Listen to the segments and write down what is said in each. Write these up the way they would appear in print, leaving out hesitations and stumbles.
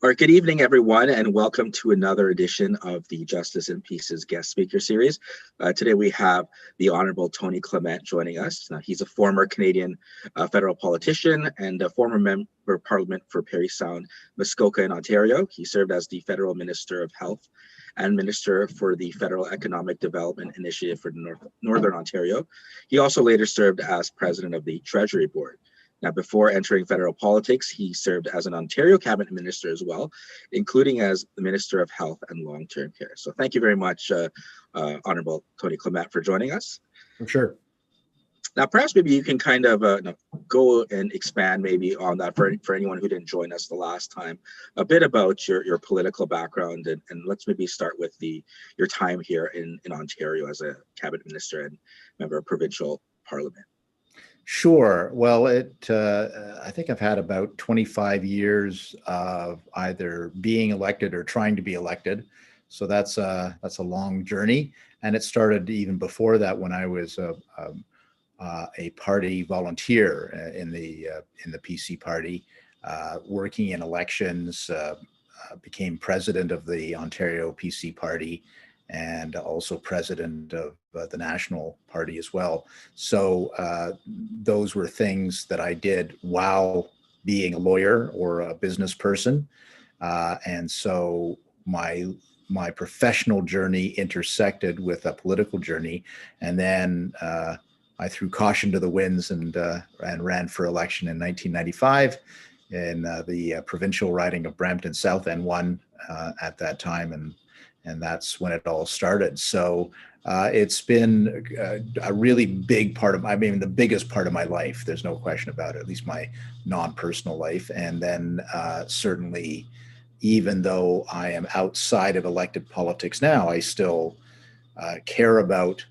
Or good evening, everyone, and welcome to another edition of the Justice and Peace's guest speaker series. Today we have the Honourable Tony Clement joining us. Now, he's a former Canadian federal politician and a former member of Parliament for Parry Sound, Muskoka in Ontario. He served as the Federal Minister of Health and Minister for the Federal Economic Development Initiative for Northern Ontario. He also later served as President of the Treasury Board. Now, before entering federal politics, he served as an Ontario cabinet minister as well, including as the Minister of Health and Long-Term Care. So thank you very much, Honourable Tony Clement, for joining us. I'm sure. Now, perhaps maybe you can kind of go and expand maybe on that for anyone who didn't join us the last time, a bit about your political background, and let's maybe start with your time here in Ontario as a cabinet minister and member of provincial parliament. Sure. Well, I think I've had about 25 years of either being elected or trying to be elected. So that's a long journey. And it started even before that when I was a party volunteer in the PC party, working in elections, became president of the Ontario PC party, and also president of the National Party as well. So those were things that I did while being a lawyer or a business person. And so my professional journey intersected with a political journey. And then I threw caution to the winds and ran for election in 1995 in the provincial riding of Brampton South, and won at that time. And that's when it all started. So it's been a really big part of, the biggest part of my life. There's no question about it, at least my non-personal life. And then certainly, even though I am outside of elected politics now, I still care about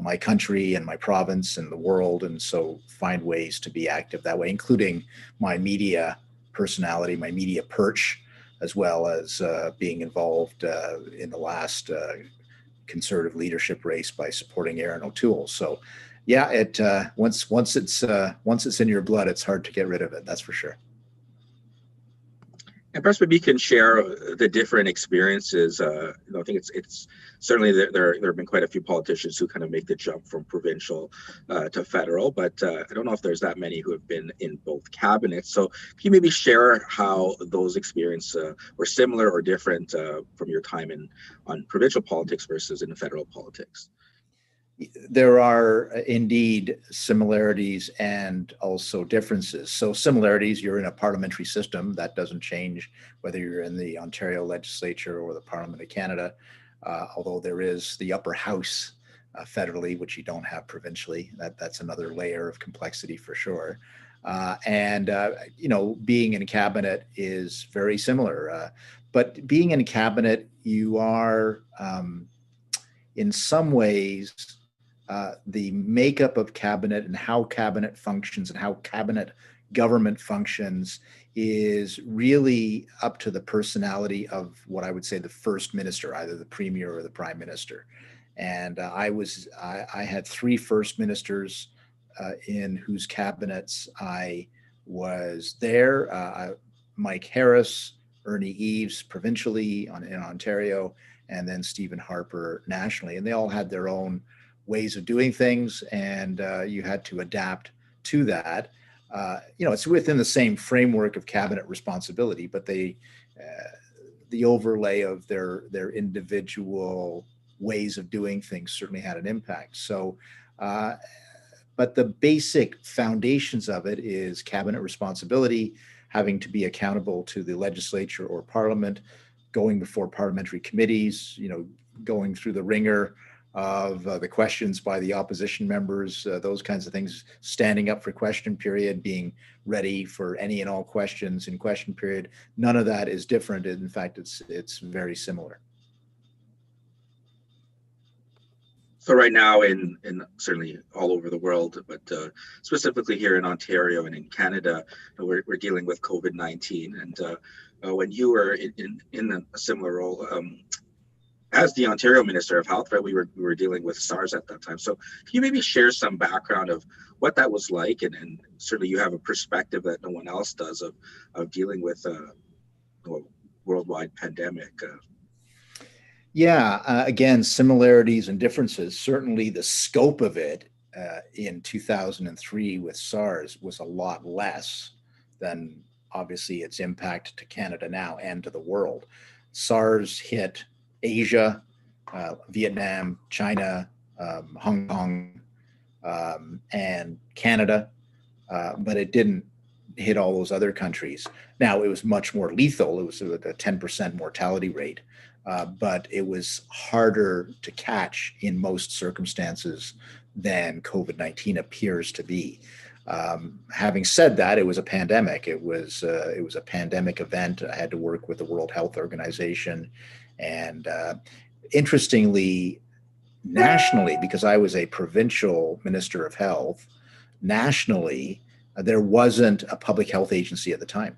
my country and my province and the world. And so find ways to be active that way, including my media personality, my media perch, as well as being involved in the last Conservative leadership race by supporting Aaron O'Toole. So, yeah, once it's in your blood, it's hard to get rid of it. That's for sure. And perhaps maybe you can share the different experiences. I think it's certainly there have been quite a few politicians who kind of make the jump from provincial to federal, but I don't know if there's that many who have been in both cabinets. So can you maybe share how those experiences were similar or different from your time on provincial politics versus in federal politics? There are indeed similarities and also differences. So similarities, you're in a parliamentary system. That doesn't change whether you're in the Ontario legislature or the Parliament of Canada, although there is the upper house federally, which you don't have provincially. That's another layer of complexity for sure. Being in a cabinet is very similar. But being in a cabinet, you are, in some ways, the makeup of cabinet and how cabinet functions and how cabinet government functions is really up to the personality of what I would say the first minister, either the premier or the prime minister. And I had three first ministers in whose cabinets I was there. Mike Harris, Ernie Eves provincially in Ontario, and then Stephen Harper nationally. And they all had their own ways of doing things, and you had to adapt to that. It's within the same framework of cabinet responsibility, but the overlay of their individual ways of doing things certainly had an impact. So, but the basic foundations of it is cabinet responsibility, having to be accountable to the legislature or parliament, going before parliamentary committees, going through the ringer of the questions by the opposition members, those kinds of things, standing up for question period, being ready for any and all questions in question period. None of that is different. In fact, it's very similar. So right now in certainly all over the world, but specifically here in Ontario and in Canada, we're dealing with COVID-19. And when you were in a similar role, as the Ontario Minister of Health, right, we were dealing with SARS at that time. So can you maybe share some background of what that was like? And certainly you have a perspective that no one else does of dealing with worldwide pandemic. Yeah, again, similarities and differences. Certainly, the scope of it in 2003 with SARS was a lot less than obviously its impact to Canada now and to the world. SARS hit Asia, Vietnam, China, Hong Kong, and Canada, but it didn't hit all those other countries. Now, it was much more lethal. It was a 10% mortality rate, but it was harder to catch in most circumstances than COVID-19 appears to be. Having said that, it was a pandemic. It was a pandemic event. I had to work with the World Health Organization, and interestingly, nationally, because I was a provincial minister of health, nationally, there wasn't a public health agency at the time.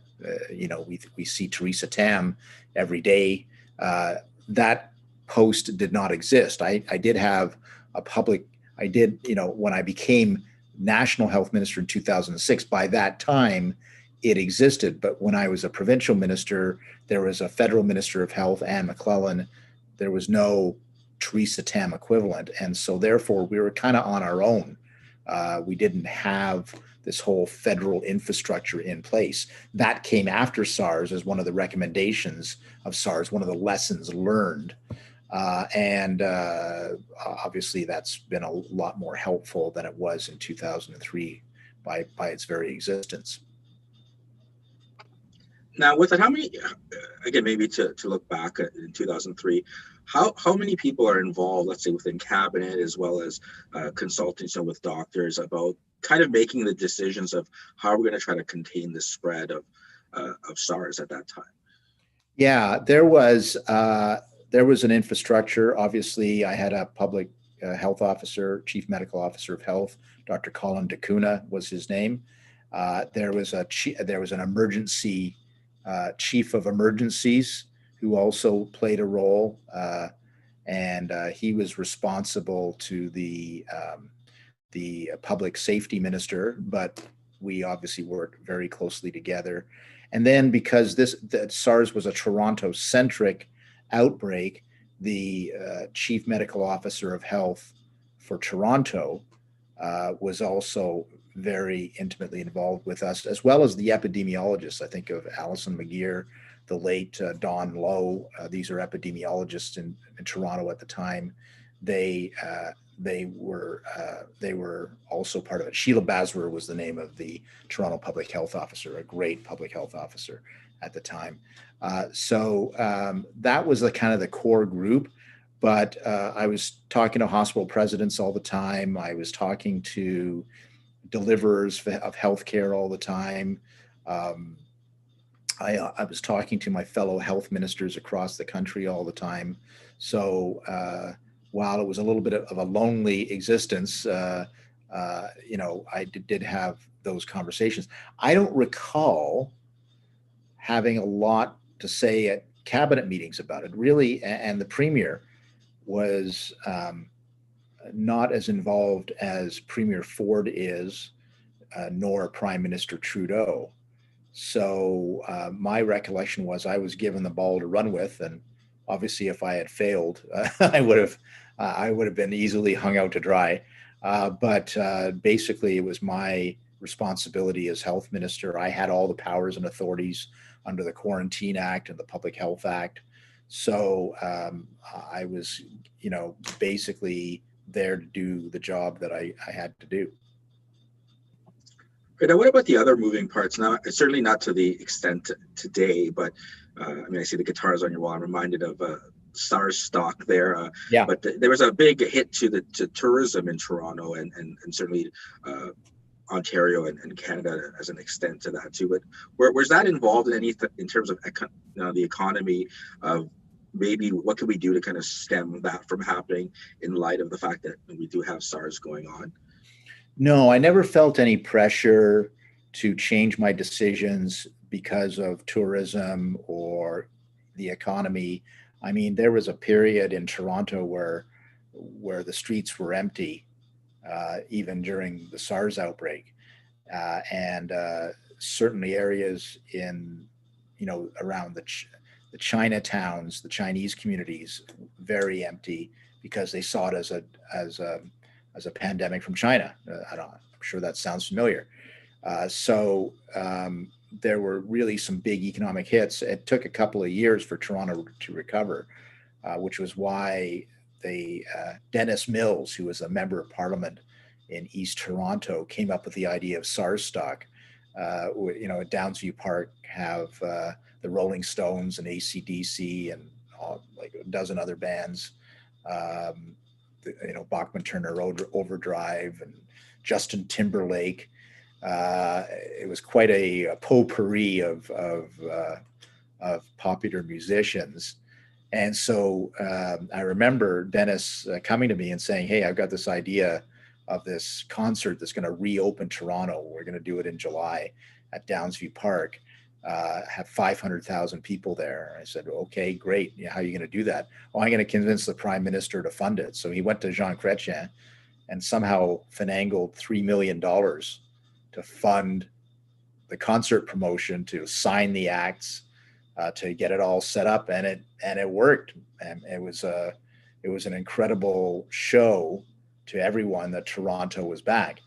We see Theresa Tam every day. That post did not exist. I did have a public, when I became national health minister in 2006, by that time it existed. But when I was a provincial minister, there was a federal minister of health, Anne McClellan. There was no Theresa Tam equivalent. And so therefore we were kind of on our own. We didn't have this whole federal infrastructure in place. That came after SARS as one of the recommendations of SARS, one of the lessons learned. And obviously that's been a lot more helpful than it was in 2003 by its very existence. Now, with it, how many, again, maybe to look back at in 2003, how many people are involved, let's say within cabinet, as well as consulting with doctors about kind of making the decisions of how we're going to try to contain the spread of SARS at that time? Yeah, there was an infrastructure. Obviously, I had a public health officer, chief medical officer of health, Dr. Colin Dacuna was his name. There was an emergency chief of emergencies who also played a role, and he was responsible to the public safety minister, but we obviously worked very closely together. And then because that SARS was a Toronto-centric outbreak, the chief medical officer of health for Toronto was also very intimately involved with us, as well as the epidemiologists. I think of Alison McGeer, the late Don Lowe. These are epidemiologists in Toronto at the time. They were also part of it. Sheila Baswer was the name of the Toronto public health officer, a great public health officer at the time. So that was the kind of the core group. But I was talking to hospital presidents all the time. I was talking to deliverers of healthcare all the time. I was talking to my fellow health ministers across the country all the time. So while it was a little bit of a lonely existence, I did have those conversations. I don't recall having a lot to say at cabinet meetings about it, really, and the premier was not as involved as Premier Ford is, nor Prime Minister Trudeau. So my recollection was I was given the ball to run with, and obviously, if I had failed, I would have been easily hung out to dry. But basically, it was my responsibility as health minister. I had all the powers and authorities under the Quarantine Act and the Public Health Act. So I was, basically there to do the job that I had to do. Now, what about the other moving parts? Now, certainly not to the extent today, but I see the guitars on your wall. I'm reminded of SARS stock there. Yeah. But there was a big hit to tourism in Toronto and certainly Ontario and Canada as an extent to that too. But was that involved in anything in terms of the economy of maybe what can we do to kind of stem that from happening in light of the fact that we do have SARS going on? No, I never felt any pressure to change my decisions because of tourism or the economy. I mean, there was a period in Toronto where the streets were empty, even during the SARS outbreak, and certainly areas in, around the the Chinatowns, the Chinese communities, very empty because they saw it as a pandemic from China. I'm sure that sounds familiar. So there were really some big economic hits. It took a couple of years for Toronto to recover, which was why Dennis Mills, who was a member of Parliament in East Toronto, came up with the idea of SARS stock. At Downsview Park have the Rolling Stones and AC/DC and like a dozen other bands. Bachman Turner Overdrive and Justin Timberlake. It was quite a potpourri of popular musicians. And so I remember Dennis coming to me and saying, "Hey, I've got this idea of this concert that's going to reopen Toronto. We're going to do it in July at Downsview Park, have 500,000 people there." I said, "Okay, great. Yeah, how are you going to do that?" "Oh, I'm going to convince the Prime Minister to fund it." So he went to Jean Chrétien and somehow finagled $3 million to fund the concert promotion, to sign the acts, to get it all set up, and it worked. And it was an incredible show to everyone that Toronto was back.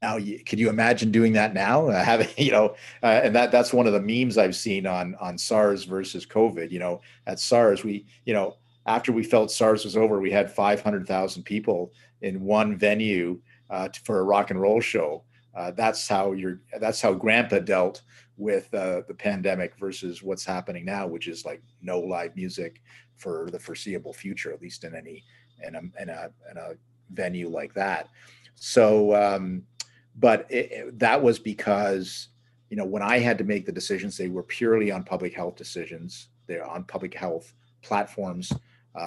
Now, could you imagine doing that now? And that's one of the memes I've seen on SARS versus COVID. At SARS, after we felt SARS was over, we had 500,000 people in one venue for a rock and roll show. That's how Grandpa dealt with the pandemic versus what's happening now, which is like no live music for the foreseeable future, at least in a venue like that. So, but that was because, when I had to make the decisions, they were purely on public health decisions. They're on public health platforms.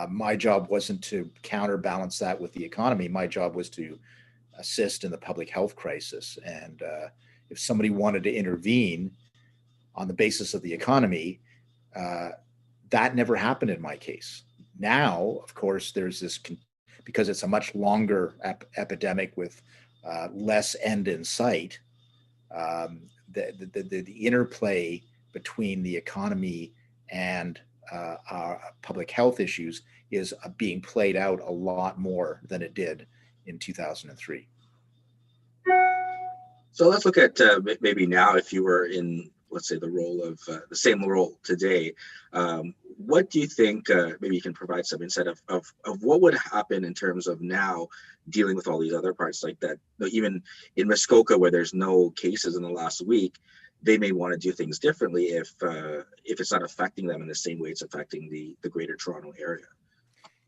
My job wasn't to counterbalance that with the economy. My job was to assist in the public health crisis. And if somebody wanted to intervene on the basis of the economy, that never happened in my case. Now, of course, there's this, because it's a much longer epidemic with less end in sight, the interplay between the economy and our public health issues is being played out a lot more than it did in 2003. So let's look at maybe now, if you were in, let's say, the role of the same role today, what do you think, maybe you can provide some insight of what would happen in terms of now dealing with all these other parts like that? Even in Muskoka, where there's no cases in the last week, they may want to do things differently if it's not affecting them in the same way it's affecting the greater Toronto area.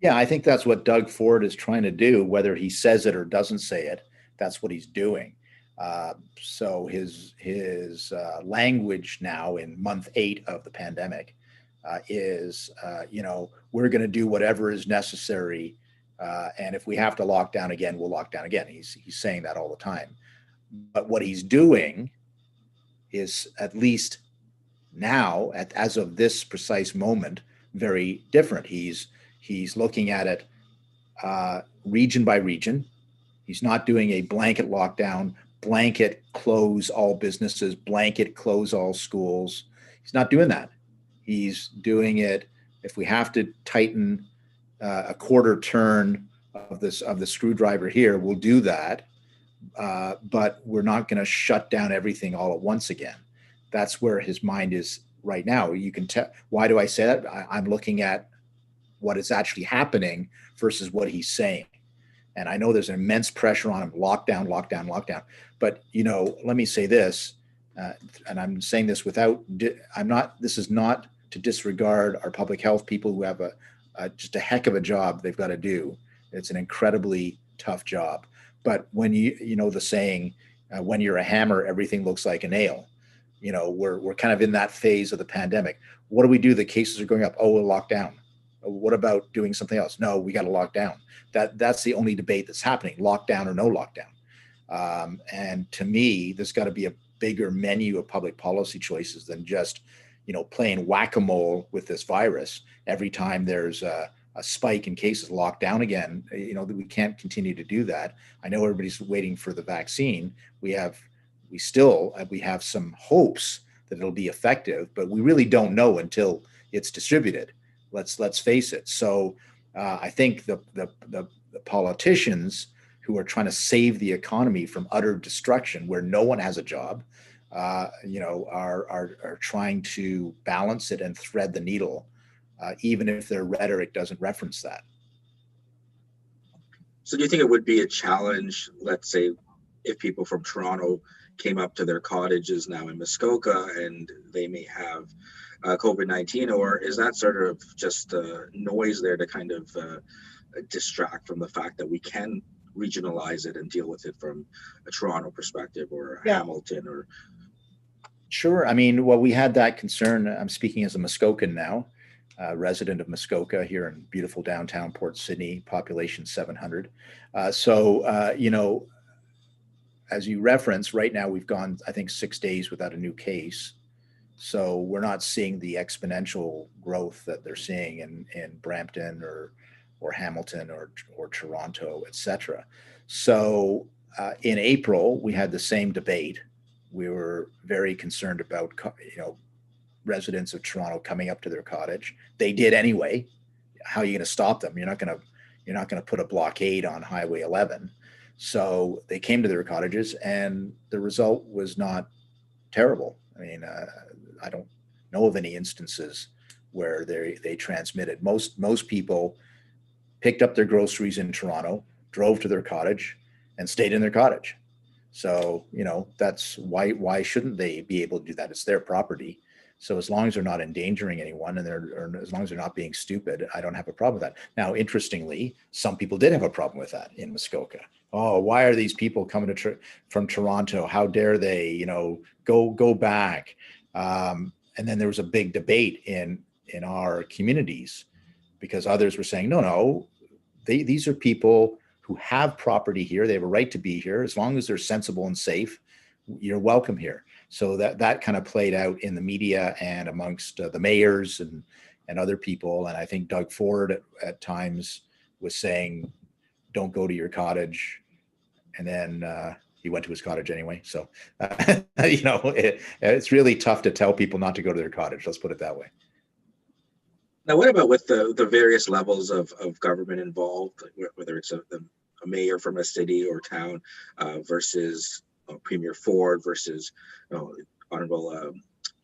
Yeah, I think that's what Doug Ford is trying to do, whether he says it or doesn't say it. That's what he's doing. So his language now in month 8 of the pandemic is, we're going to do whatever is necessary, and if we have to lock down again, we'll lock down again. He's saying that all the time. But what he's doing is, at least now, as of this precise moment, very different. He's looking at it region by region. He's not doing a blanket lockdown, blanket close all businesses, blanket close all schools. He's not doing that. He's doing it, if we have to tighten a quarter turn of the screwdriver here, we'll do that. But we're not going to shut down everything all at once again. That's where his mind is right now. You can tell. Why do I say that? I'm looking at what is actually happening versus what he's saying. And I know there's an immense pressure on him, lockdown, lockdown, lockdown. But, let me say this, and I'm saying this this is not to disregard our public health people who have just a heck of a job they've got to do. It's an incredibly tough job. But when the saying, when you're a hammer, everything looks like a nail. We're kind of in that phase of the pandemic. What do we do? The cases are going up. Oh, we'll lock down. What about doing something else? No, we got to lock down. That's the only debate that's happening, lockdown or no lockdown. And to me, there's got to be a bigger menu of public policy choices than just, playing whack-a-mole with this virus. Every time there's a spike in cases, locked down again, we can't continue to do that. I know everybody's waiting for the vaccine. We have some hopes that it'll be effective, but we really don't know until it's distributed. Let's face it. So I think the politicians who are trying to save the economy from utter destruction, where no one has a job, are trying to balance it and thread the needle, even if their rhetoric doesn't reference that. So do you think it would be a challenge, let's say, if people from Toronto came up to their cottages now in Muskoka and they may have COVID-19, or is that sort of just noise there to kind of distract from the fact that we can regionalize it and deal with it from a Toronto perspective or Hamilton or? Sure. I mean, well, we had that concern. I'm speaking as a Muskokan now, resident of Muskoka here in beautiful downtown Port Sydney, population 700. As you reference, right now we've gone, I think, 6 days without a new case. So we're not seeing the exponential growth that they're seeing in Brampton or Hamilton or Toronto, et cetera. So in April, we had the same debate. We were very concerned about, residents of Toronto coming up to their cottage. They did anyway. How are you going to stop them? You're not going to put a blockade on Highway 11. So they came to their cottages, and the result was not terrible. I mean, I don't know of any instances where they transmitted. Most people picked up their groceries in Toronto, drove to their cottage, and stayed in their cottage. So, that's why shouldn't they be able to do that? It's their property. So as long as they're not endangering anyone or as long as they're not being stupid, I don't have a problem with that. Now, interestingly, some people did have a problem with that in Muskoka. Oh, why are these people coming from Toronto? How dare they, go back? And then there was a big debate in our communities because others were saying, no, these are people who have property here. They have a right to be here. As long as they're sensible and safe, you're welcome here. So that kind of played out in the media and amongst the mayors and other people. And I think Doug Ford at times was saying, don't go to your cottage. And then he went to his cottage anyway. So, it's really tough to tell people not to go to their cottage. Let's put it that way. Now, what about with the various levels of government involved, whether it's a mayor from a city or town versus Premier Ford versus Honourable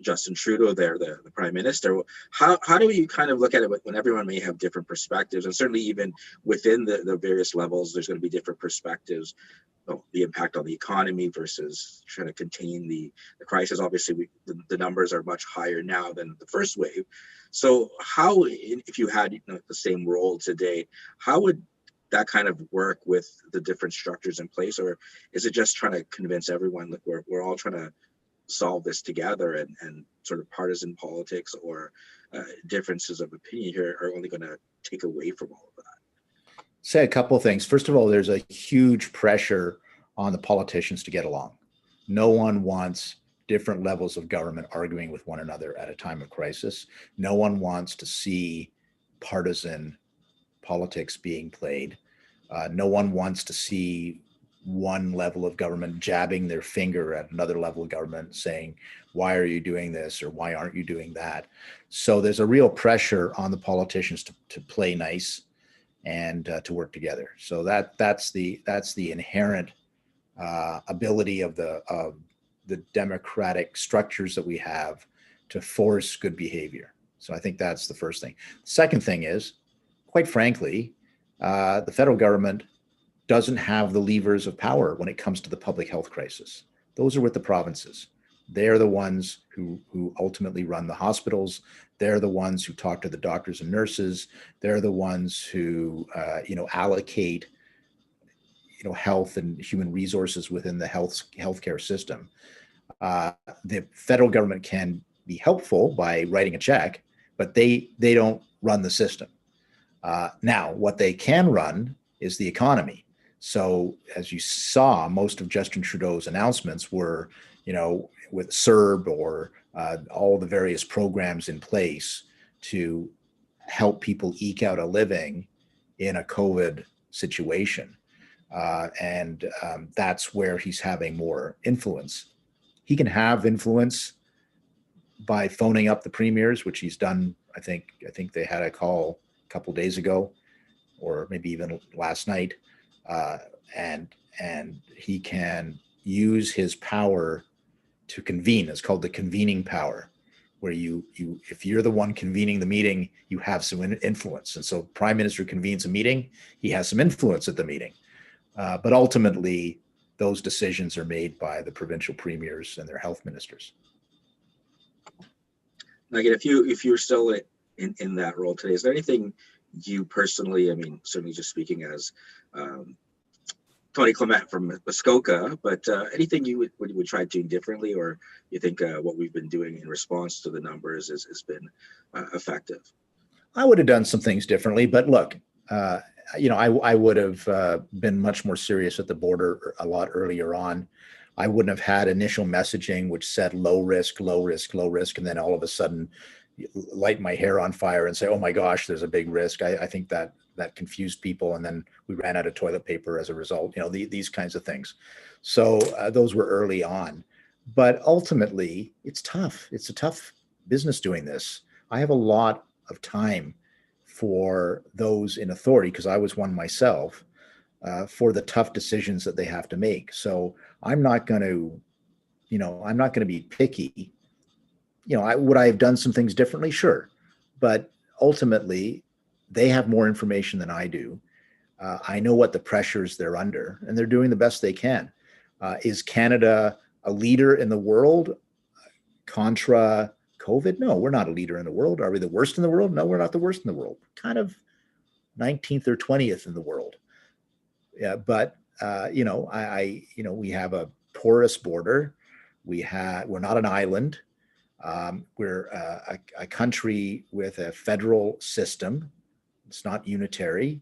Justin Trudeau there, the Prime Minister? How do you kind of look at it when everyone may have different perspectives, and certainly even within the various levels, there's going to be different perspectives, the impact on the economy versus trying to contain the crisis. Obviously, the numbers are much higher now than the first wave. So how, if you had the same role today, how would that kind of work with the different structures in place? Or is it just trying to convince everyone that we're all trying to solve this together, and sort of partisan politics or differences of opinion here are only going to take away from all of that? Say a couple of things. First of all, there's a huge pressure on the politicians to get along. No one wants different levels of government arguing with one another at a time of crisis. No one wants to see partisan politics being played. No one wants to see one level of government jabbing their finger at another level of government saying, why are you doing this or why aren't you doing that? So there's a real pressure on the politicians to play nice and to work together. So that's the inherent ability of the democratic structures that we have to force good behavior. So I think that's the first thing. The second thing is, quite frankly, the federal government doesn't have the levers of power when it comes to the public health crisis. Those are with the provinces. They're the ones who ultimately run the hospitals. They're the ones who talk to the doctors and nurses. They're the ones who allocate health and human resources within the healthcare system. The federal government can be helpful by writing a check, but they don't run the system. Now, what they can run is the economy. So as you saw, most of Justin Trudeau's announcements were, with CERB or all the various programs in place to help people eke out a living in a COVID situation. And that's where he's having more influence. He can have influence by phoning up the premiers, which he's done. I think they had a call a couple days ago, or maybe even last night, and he can use his power to convene. It's called the convening power, where you if you're the one convening the meeting, you have some influence. And so Prime Minister convenes a meeting, he has some influence at the meeting. But ultimately, those decisions are made by the provincial premiers and their health ministers. Like, if you're still in that role today, is there anything you personally, I mean, certainly just speaking as Tony Clement from Muskoka, but anything you would try doing differently, or you think what we've been doing in response to the numbers has been effective? I would have done some things differently, but look, I would have been much more serious at the border a lot earlier on. I wouldn't have had initial messaging which said low risk, low risk, low risk, and then all of a sudden light my hair on fire and say, oh my gosh, there's a big risk. I think that confused people, and then we ran out of toilet paper as a result. These kinds of things. So those were early on, but ultimately it's tough. It's a tough business doing this. I have a lot of time for those in authority, because I was one myself, for the tough decisions that they have to make. So I'm not going to be picky. Would I have done some things differently? Sure. But ultimately, they have more information than I do. I know what the pressures they're under, and they're doing the best they can. Is Canada a leader in the world contra COVID? No, we're not a leader in the world. Are we the worst in the world? No, we're not the worst in the world. Kind of 19th or 20th in the world. Yeah, but we have a porous border. We're not an island. We're a country with a federal system. It's not unitary,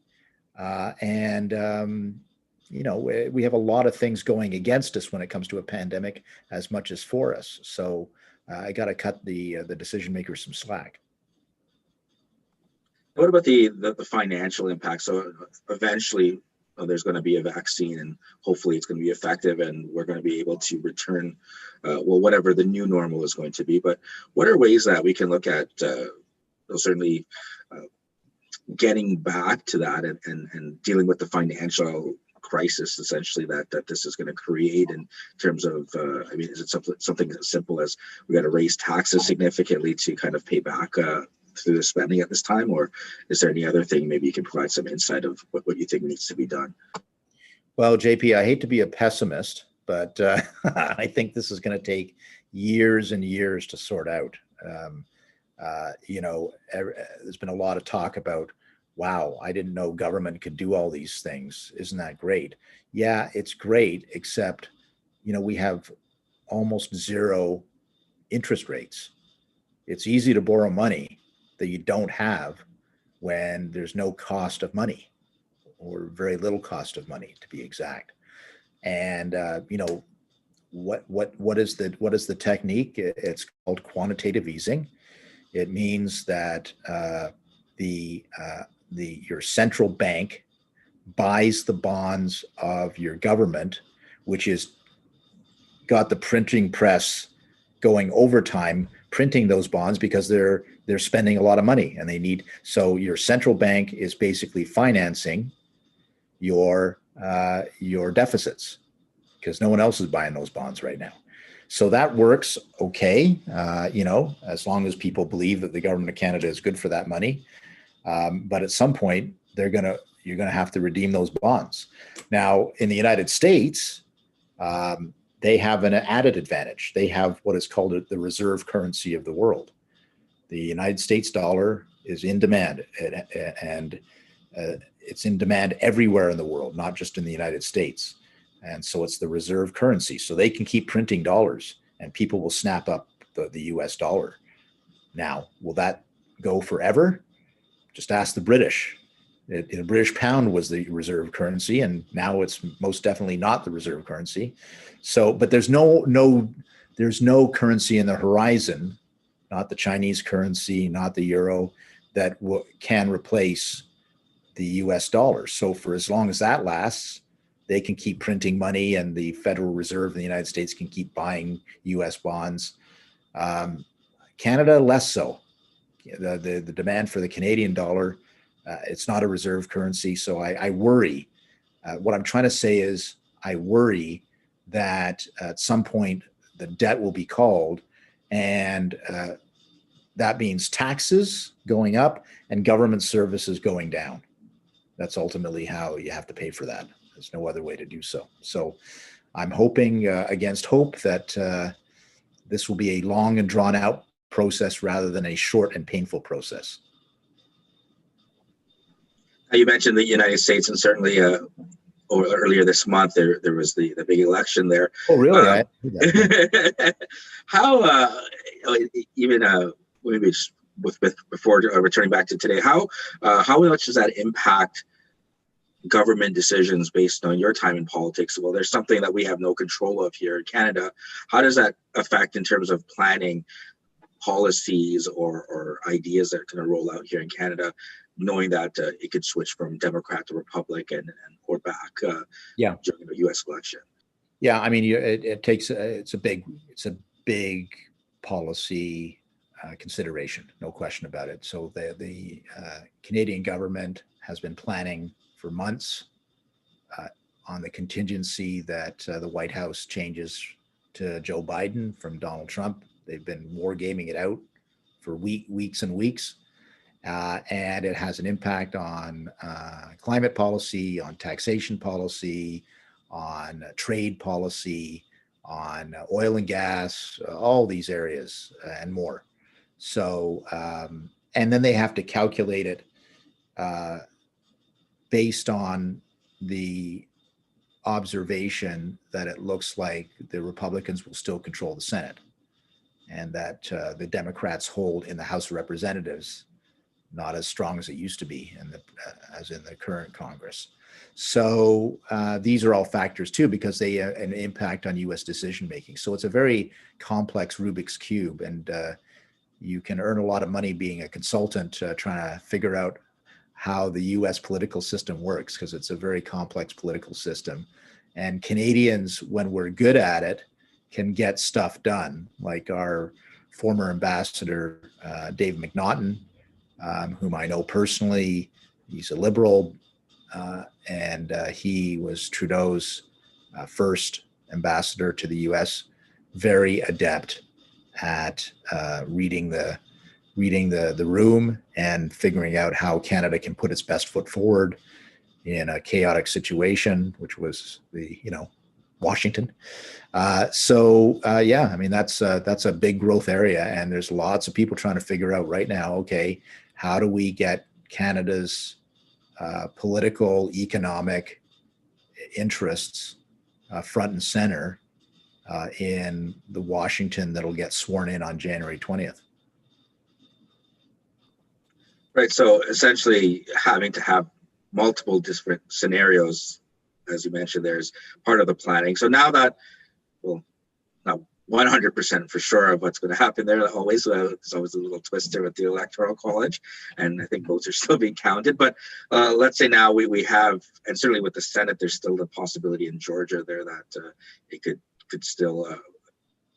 and we have a lot of things going against us when it comes to a pandemic, as much as for us. So I got to cut the decision makers some slack. What about the financial impact? So eventually, there's going to be a vaccine, and hopefully it's going to be effective, and we're going to be able to return, whatever the new normal is going to be. But what are ways that we can look at certainly getting back to that, and dealing with the financial crisis essentially that this is going to create in terms of, is it something as simple as we got to raise taxes significantly to kind of pay back through the spending at this time, or is there any other thing maybe you can provide some insight of what you think needs to be done? Well, JP, I hate to be a pessimist, but I think this is going to take years and years to sort out. There's been a lot of talk about, wow, I didn't know government could do all these things. Isn't that great? Yeah, it's great, except, we have almost zero interest rates. It's easy to borrow money that you don't have when there's no cost of money, or very little cost of money, to be exact. And what is the technique? It's called quantitative easing. It means that your central bank buys the bonds of your government, which is got the printing press going overtime, printing those bonds, because they're spending a lot of money, and they need. So your central bank is basically financing your deficits, because no one else is buying those bonds right now. So that works okay, as long as people believe that the government of Canada is good for that money. But at some point, you're going to have to redeem those bonds. Now, in the United States, they have an added advantage. They have what is called the reserve currency of the world. The United States dollar is in demand, and it's in demand everywhere in the world, not just in the United States. And so it's the reserve currency. So they can keep printing dollars, and people will snap up the US dollar. Now, will that go forever? Just ask the British. The British pound was the reserve currency, and now it's most definitely not the reserve currency. So, but there's no currency in the horizon, not the Chinese currency, not the euro, that can replace the US dollar. So for as long as that lasts, they can keep printing money, and the Federal Reserve in the United States can keep buying US bonds. Canada, less so. The demand for the Canadian dollar, it's not a reserve currency. So I worry. What I'm trying to say is I worry that at some point the debt will be called, and that means taxes going up and government services going down. That's ultimately how you have to pay for that. There's no other way to do so. So I'm hoping against hope that this will be a long and drawn out process rather than a short and painful process. You mentioned the United States, and certainly earlier this month there was the big election there. Oh, really? How even maybe with before returning back to today, how much does that impact government decisions based on your time in politics? Well, there's something that we have no control of here in Canada. How does that affect in terms of planning policies or ideas that are going to roll out here in Canada, knowing that it could switch from Democrat to Republican or back during the U.S. election? Yeah, I mean, it takes it's a big policy consideration, no question about it. So the Canadian government has been planning for months on the contingency that the White House changes to Joe Biden from Donald Trump. They've been wargaming it out for weeks and weeks. And it has an impact on climate policy, on taxation policy, on trade policy, on oil and gas, all these areas and more. So, and then they have to calculate it based on the observation that it looks like the Republicans will still control the Senate, and that the Democrats hold in the House of Representatives not as strong as it used to be as in the current Congress. So these are all factors too, because they an impact on U.S. decision making. So it's a very complex Rubik's Cube, and you can earn a lot of money being a consultant trying to figure out how the U.S. political system works, because it's a very complex political system. And Canadians, when we're good at it, can get stuff done. Like our former ambassador, Dave McNaughton, whom I know personally. He's a Liberal, and he was Trudeau's first ambassador to the U.S. Very adept at reading the room and figuring out how Canada can put its best foot forward in a chaotic situation, which was Washington. Yeah, I mean, that's a big growth area, and there's lots of people trying to figure out right now, okay, how do we get Canada's political, economic interests front and center in the Washington that'll get sworn in on January 20th? Right. So essentially having to have multiple different scenarios, as you mentioned, there's part of the planning. So now that, well, not 100% for sure of what's going to happen there. There's always a little twister with the Electoral College, and I think votes are still being counted. But let's say now we have, and certainly with the Senate, there's still the possibility in Georgia there that it could still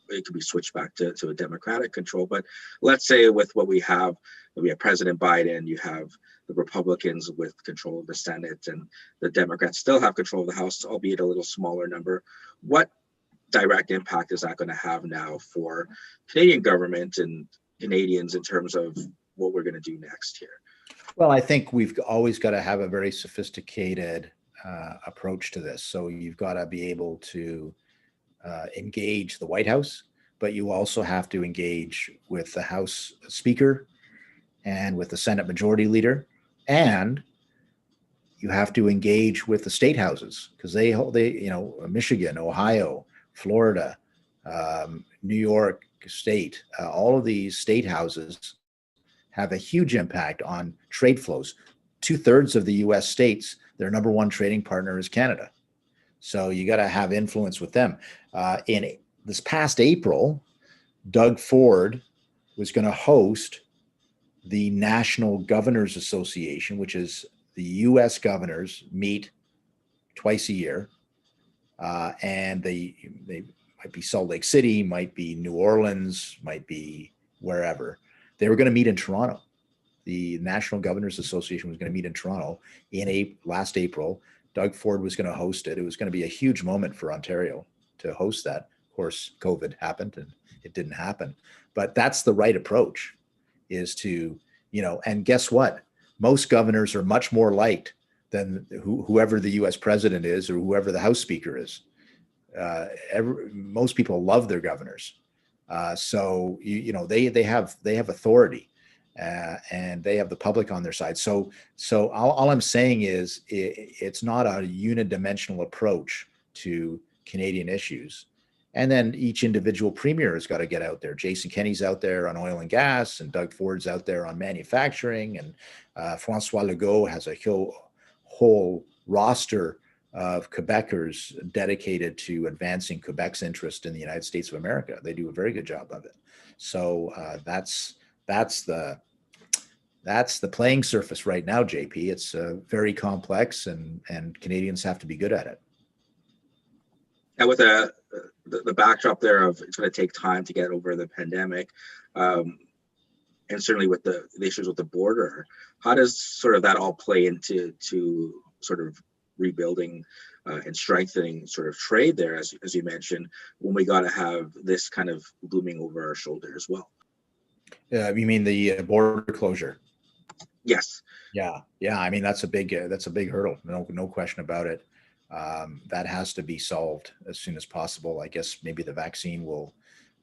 it could be switched back to a Democratic control. But let's say with what we have President Biden, you have the Republicans with control of the Senate, and the Democrats still have control of the House, albeit a little smaller number. What direct impact is that going to have now for Canadian government and Canadians in terms of what we're going to do next here? Well, I think we've always got to have a very sophisticated approach to this. So you've got to be able to engage the White House, but you also have to engage with the House Speaker and with the Senate Majority Leader, and you have to engage with the state houses, because they Michigan, Ohio, Florida, New York State, all of these state houses have a huge impact on trade flows. 2/3 of the U.S. states, their number one trading partner is Canada. So you got to have influence with them. In this past April, Doug Ford was going to host the National Governors Association, which is the U.S. governors meet twice a year. And they might be Salt Lake City, might be New Orleans, might be wherever. They were going to meet in Toronto. The National Governors Association was going to meet in Toronto last April. Doug Ford was going to host it. It was going to be a huge moment for Ontario to host that. Of course, COVID happened and it didn't happen. But that's the right approach, is to, and guess what? Most governors are much more liked than whoever the US president is or whoever the House Speaker is. Most people love their governors. So they have authority, and they have the public on their side. So all I'm saying is it's not a unidimensional approach to Canadian issues. And then each individual premier has got to get out there. Jason Kenney's out there on oil and gas, and Doug Ford's out there on manufacturing, and François Legault has a whole roster of Quebecers dedicated to advancing Quebec's interest in the United States of America. They do a very good job of it. So that's the playing surface right now, JP. It's very complex, and Canadians have to be good at it. And with the backdrop there of it's going to take time to get over the pandemic, and certainly with the issues with the border, how does sort of that all play into sort of rebuilding and strengthening sort of trade there, as you mentioned, when we got to have this kind of looming over our shoulder as well? You mean the border closure? Yes. Yeah. I mean, that's a big hurdle. No question about it. That has to be solved as soon as possible. I guess maybe the vaccine will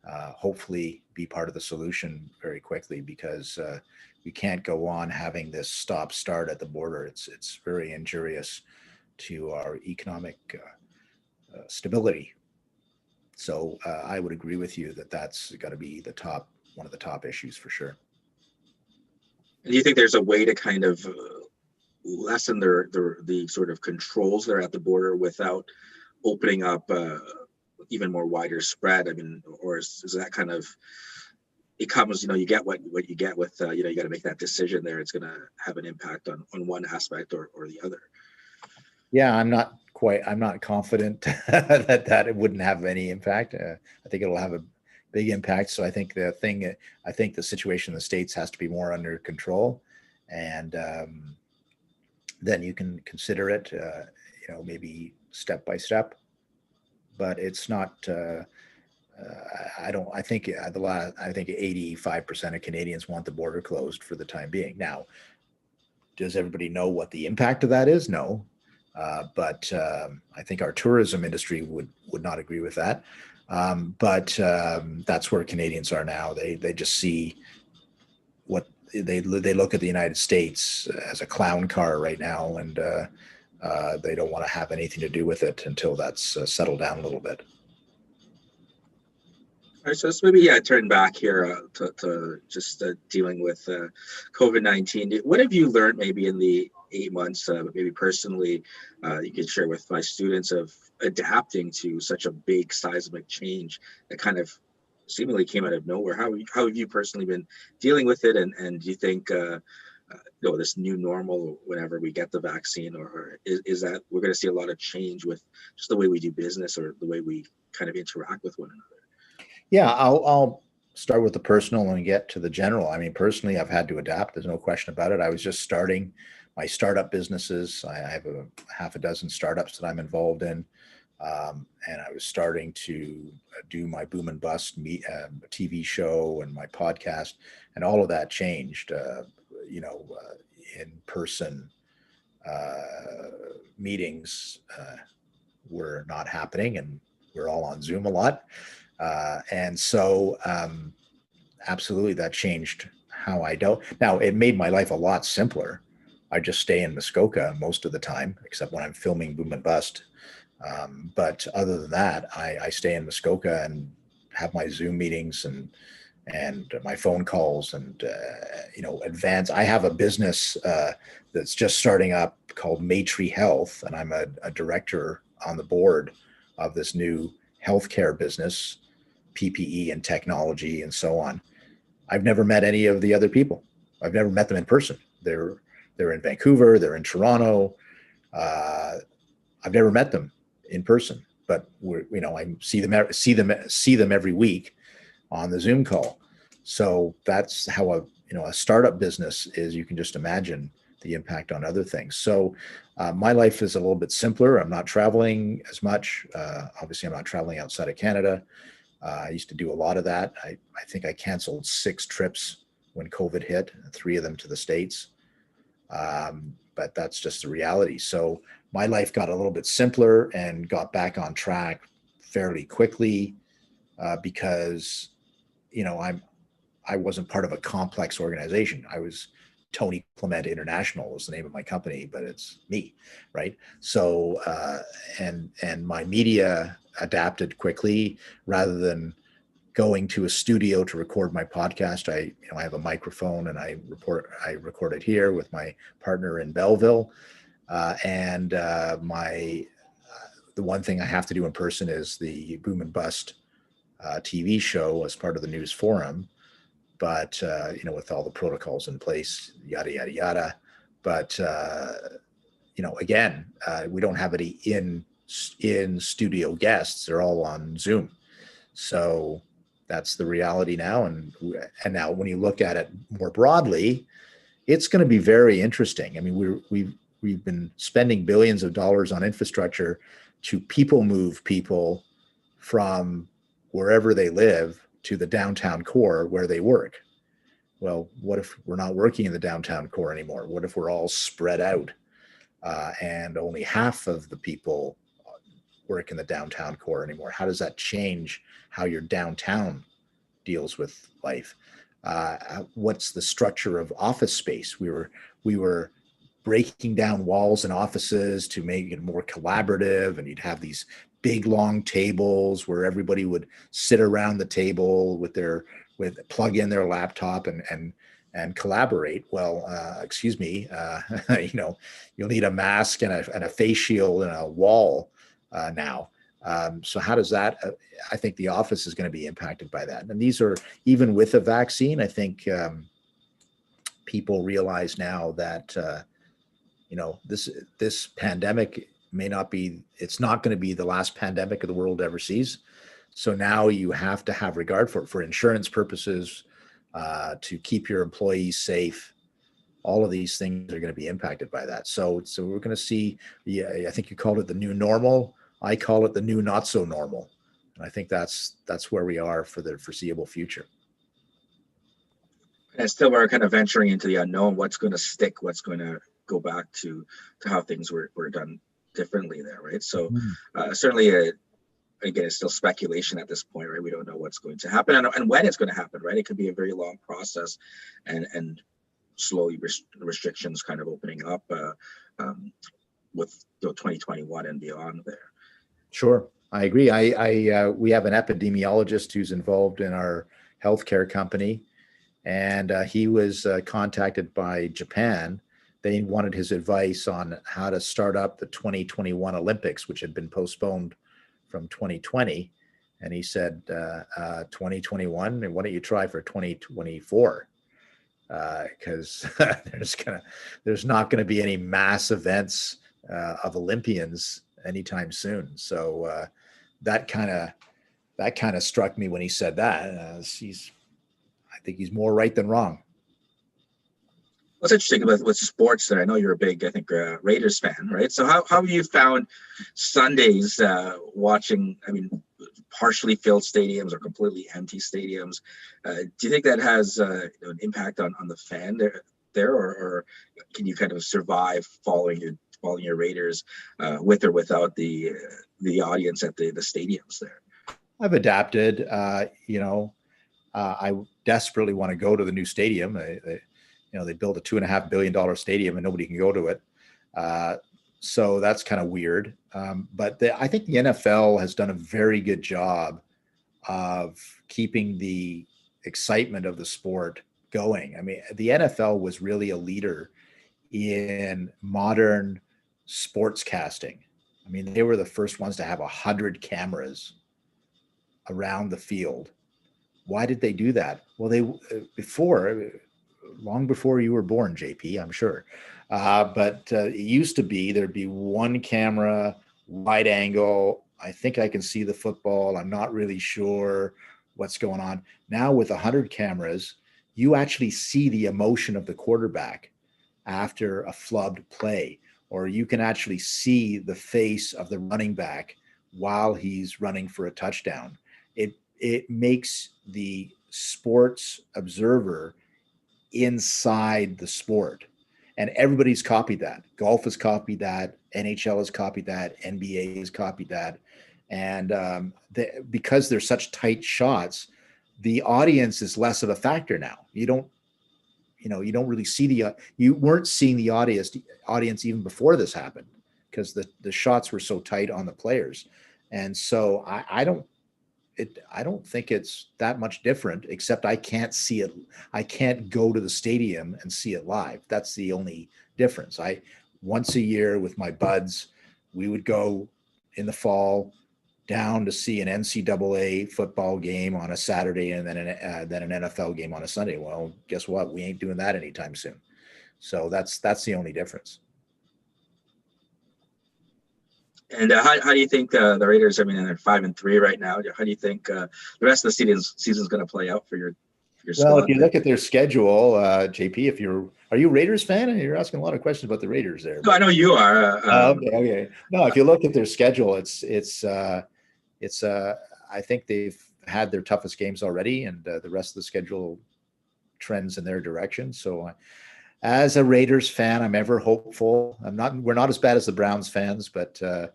hopefully be part of the solution very quickly, because we can't go on having this stop-start at the border. It's very injurious to our economic stability. So I would agree with you that that's got to be one of the top issues for sure. Do you think there's a way to kind of lessen the sort of controls there at the border without opening up even more wider spread? I mean, or is that kind of, it comes, you get what you get with, you got to make that decision there. It's going to have an impact on one aspect or the other. Yeah, I'm not confident that it wouldn't have any impact. I think it'll have a big impact. So I think the situation in the States has to be more under control, and then you can consider it, maybe step by step. But it's not. I think 85% of Canadians want the border closed for the time being. Now, does everybody know what the impact of that is? No. But I think our tourism industry would not agree with that. But that's where Canadians are now. They just see what they look at the United States as a clown car right now, and they don't want to have anything to do with it until that's settled down a little bit. All right, so let's maybe turn back here to just dealing with COVID-19. What have you learned maybe in the 8 months, maybe personally, you could share with my students, of adapting to such a big seismic change that kind of seemingly came out of nowhere? How have you personally been dealing with it, and do you think this new normal, whenever we get the vaccine, or is that we're going to see a lot of change with just the way we do business or the way we kind of interact with one another? Yeah, I'll start with the personal and get to the general. I mean, personally, I've had to adapt. There's no question about it. I was just starting my startup businesses. I have a half a dozen startups that I'm involved in. And I was starting to do my Boom and Bust TV show and my podcast, and all of that changed. In-person meetings were not happening, and we're all on Zoom a lot. And so absolutely that changed how I do. Now, it made my life a lot simpler. I just stay in Muskoka most of the time, except when I'm filming Boom and Bust. But other than that, I stay in Muskoka and have my Zoom meetings and my phone calls and, advance. I have a business that's just starting up called Maytree Health, and I'm a director on the board of this new healthcare business, PPE and technology and so on. I've never met any of the other people. I've never met them in person. They're in Vancouver, they're in Toronto. I've never met them in person, but I see them every week on the Zoom call. So that's how a startup business is. You can just imagine the impact on other things. So my life is a little bit simpler. I'm not traveling as much. Obviously, I'm not traveling outside of Canada. I used to do a lot of that. I think I canceled 6 trips when COVID hit, 3 of them to the States. But that's just the reality. So my life got a little bit simpler and got back on track fairly quickly because, I wasn't part of a complex organization. I was Tony Clement International was the name of my company, but it's me, right? So and my media adapted quickly rather than going to a studio to record my podcast. I have a microphone and I record it here with my partner in Belleville. And the one thing I have to do in person is the Boom and Bust TV show as part of the News Forum. But with all the protocols in place, yada yada yada. But again, we don't have any in studio guests. They're all on Zoom. So that's the reality now. And now when you look at it more broadly, it's going to be very interesting. I mean, we've been spending billions of dollars on infrastructure to move people from wherever they live to the downtown core where they work. Well, what if we're not working in the downtown core anymore? What if we're all spread out and only half of the people work in the downtown core anymore? How does that change how your downtown deals with life? What's the structure of office space? We were breaking down walls in offices to make it more collaborative, and you'd have these big long tables where everybody would sit around the table with plug in their laptop and collaborate. Well, excuse me, you'll need a mask and a face shield and a wall now. So how does that, I think the office is going to be impacted by that. And these are, even with a vaccine, I think people realize now that, this pandemic it's not going to be the last pandemic the world ever sees. So now you have to have regard for insurance purposes, to keep your employees safe. All of these things are going to be impacted by that. So we're going to see, I think you called it the new normal. I call it the new not so normal. And I think that's where we are for the foreseeable future. And still, we're kind of venturing into the unknown. What's going to stick? What's going to go back to how things were done differently there, right? So certainly, again, it's still speculation at this point, right? We don't know what's going to happen and when it's going to happen, right? It could be a very long process, and slowly restrictions kind of opening up with 2021 and beyond there. Sure, I agree. We have an epidemiologist who's involved in our healthcare company, and he was contacted by Japan. They wanted his advice on how to start up the 2021 Olympics, which had been postponed from 2020. And he said, 2021, and why don't you try for 2024? Because there's not going to be any mass events of Olympians anytime soon. So that kind of struck me when he said that. I think he's more right than wrong. What's interesting with sports there, I know you're a big, I think, Raiders fan, right? So how have you found Sundays watching, I mean, partially filled stadiums or completely empty stadiums? Do you think that has an impact on the fan there, or can you kind of survive following your Raiders with or without the audience at the stadiums there? I've adapted. I desperately want to go to the new stadium. They built a $2.5 billion stadium and nobody can go to it. So that's kind of weird. But I think the NFL has done a very good job of keeping the excitement of the sport going. I mean, the NFL was really a leader in modern sports casting. I mean, they were the first ones to have 100 cameras around the field. Why did they do that? Well, long before you were born, JP, I'm sure. But it used to be there'd be one camera, wide angle. I think I can see the football. I'm not really sure. what's going on. Now with 100 cameras, you actually see the emotion of the quarterback after a flubbed play, or you can actually see the face of the running back while he's running for a touchdown. It makes the sports observer inside the sport. And everybody's copied that. Golf has copied that. NHL has copied that. NBA has copied that. And because they're such tight shots, the audience is less of a factor now. You don't really see you weren't seeing the audience even before this happened, because the shots were so tight on the players. And so I don't think it's that much different, except I can't see it. I can't go to the stadium and see it live. That's the only difference. Once a year with my buds, we would go in the fall down to see an NCAA football game on a Saturday, and then an NFL game on a Sunday. Well, guess what? We ain't doing that anytime soon. So that's the only difference. And how do you think the Raiders? I mean, they're 5-3 right now. How do you think the rest of the season's going to play out for your squad? Well, if you look at their schedule, JP, are you a Raiders fan? You're asking a lot of questions about the Raiders there. No, I know you are. Okay. No, if you look at their schedule, it's I think they've had their toughest games already, and the rest of the schedule trends in their direction. So, as a Raiders fan, I'm ever hopeful. We're not as bad as the Browns fans, but I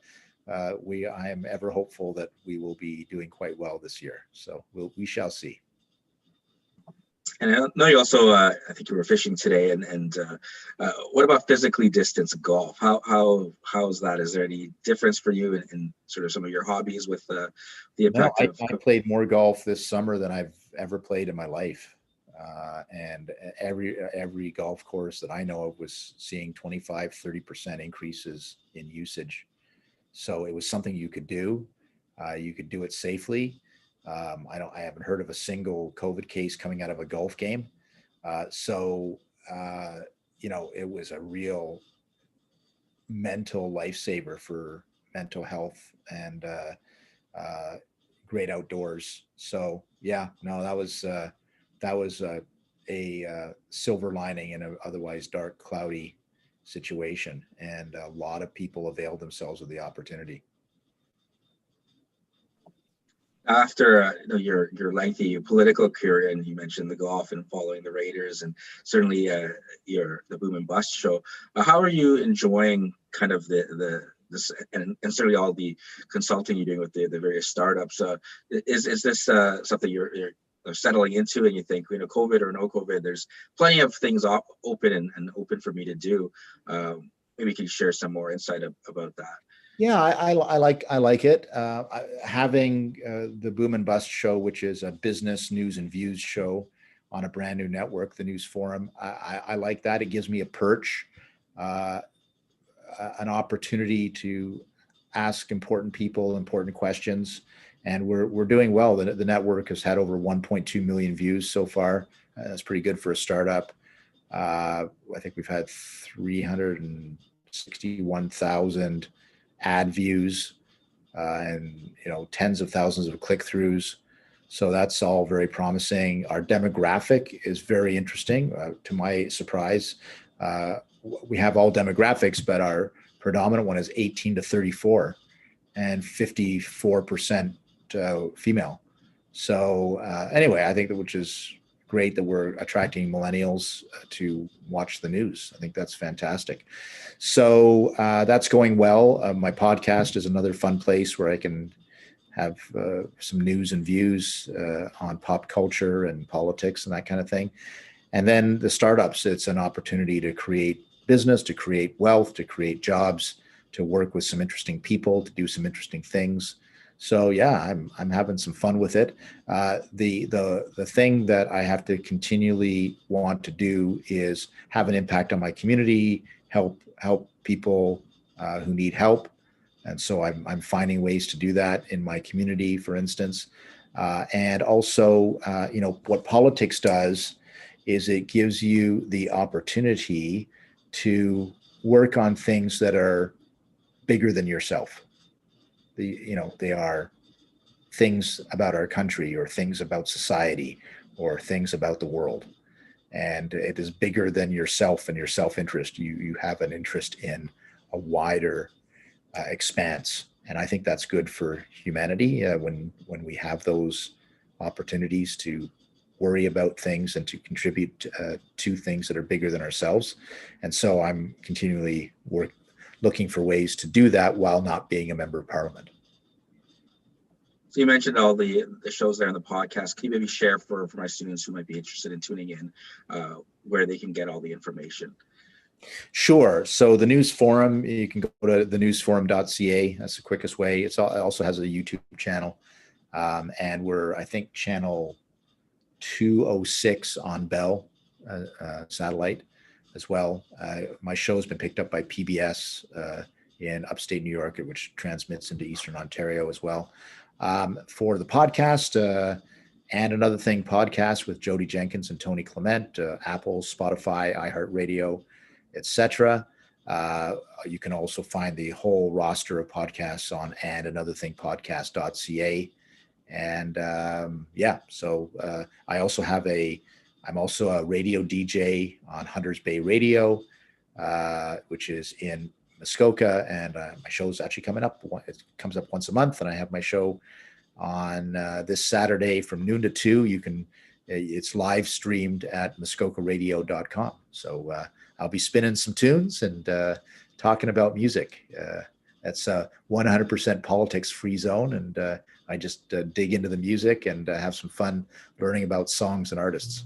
am ever hopeful that we will be doing quite well this year. So we shall see. And I know you also, I think you were fishing today. And what about physically distanced golf? How's that? Is there any difference for you in sort of some of your hobbies with the impact? No, I played more golf this summer than I've ever played in my life. And every golf course that I know of was seeing 25-30% increases in usage. So it was something you could do. You could do it safely. I haven't heard of a single COVID case coming out of a golf game. So it was a real mental lifesaver for mental health and great outdoors. So yeah, no, that was a silver lining in an otherwise dark, cloudy situation, and a lot of people availed themselves of the opportunity. After your lengthy political career, and you mentioned the golf and following the Raiders, and certainly the Boom and Bust show, how are you enjoying kind of this and certainly all the consulting you're doing with the various startups? Is this something you're settling into, and you think, COVID or no COVID, there's plenty of things open and open for me to do? Maybe you can share some more insight about that. Yeah, I like it. Having the Boom and Bust show, which is a business news and views show on a brand new network, the News Forum, I like that. It gives me a perch, an opportunity to ask important people important questions, and we're doing well. The network has had over 1.2 million views so far. That's pretty good for a startup. I think we've had 361,000 ad views, and tens of thousands of click-throughs. So that's all very promising. Our demographic is very interesting. To my surprise, we have all demographics, but our predominant one is 18 to 34 and 54% female. So anyway, I think that, which is great, that we're attracting millennials to watch the news. I think that's fantastic. So that's going well. My podcast is another fun place where I can have some news and views on pop culture and politics and that kind of thing. And then the startups, it's an opportunity to create business, to create wealth, to create jobs, to work with some interesting people, to do some interesting things. So yeah, I'm having some fun with it. The thing that I have to continually want to do is have an impact on my community, help people who need help, and so I'm finding ways to do that in my community, for instance. And also, what politics does is it gives you the opportunity to work on things that are bigger than yourself. They are things about our country or things about society or things about the world. And it is bigger than yourself and your self-interest. You have an interest in a wider expanse, and I think that's good for humanity when we have those opportunities to worry about things and to contribute to things that are bigger than ourselves. And so I'm continually looking for ways to do that while not being a member of parliament. So you mentioned all the shows there on the podcast. Can you maybe share for my students who might be interested in tuning in where they can get all the information? Sure. So the news forum, you can go to thenewsforum.ca. That's the quickest way. It also has a YouTube channel. And we're, I think, channel 206 on Bell satellite as well. My show's been picked up by PBS in upstate New York, which transmits into Eastern Ontario as well. For the podcast, and Another Thing podcast with Jody Jenkins and Tony Clement, Apple, Spotify, iHeartRadio, etc. You can also find the whole roster of podcasts on andanotherthingpodcast.ca. And I'm also a radio DJ on Hunters Bay Radio, which is in Muskoka, and my show is actually coming up. It comes up once a month, and I have my show on this Saturday from noon to 2. It's live streamed at muskokaradio.com. So I'll be spinning some tunes and talking about music. That's a 100% politics free zone, and I just dig into the music and have some fun learning about songs and artists.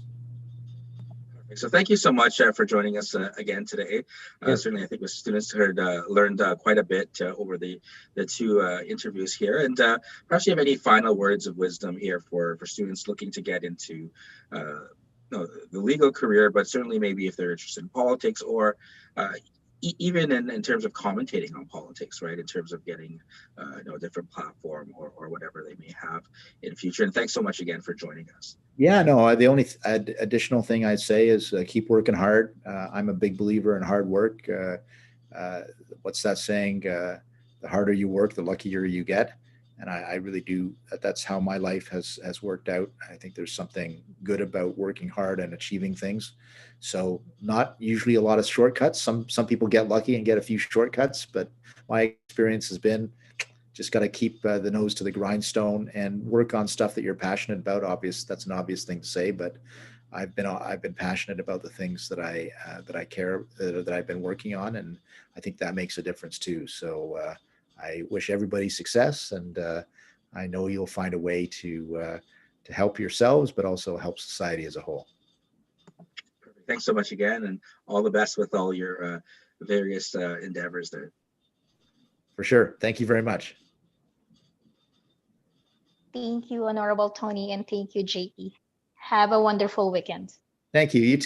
So thank you so much for joining us again today. Certainly, I think the students learned quite a bit over the two interviews here. And perhaps you have any final words of wisdom here for students looking to get into the legal career, but certainly maybe if they're interested in politics or even in terms of commentating on politics, right? In terms of getting a different platform or whatever they may have in the future. And thanks so much again for joining us. Yeah, no, the only additional thing I'd say is keep working hard. I'm a big believer in hard work. What's that saying? The harder you work, the luckier you get. And I really do. That's how my life has worked out. I think there's something good about working hard and achieving things. So not usually a lot of shortcuts. Some people get lucky and get a few shortcuts, but my experience has been just got to keep the nose to the grindstone and work on stuff that you're passionate about. That's an obvious thing to say, but I've been passionate about the things that I that I've been working on, and I think that makes a difference too. So I wish everybody success, and I know you'll find a way to help yourselves, but also help society as a whole. Perfect. Thanks so much again, and all the best with all your various endeavors there. For sure. Thank you very much. Thank you, Honorable Tony, and thank you, JP. Have a wonderful weekend. Thank you. You too.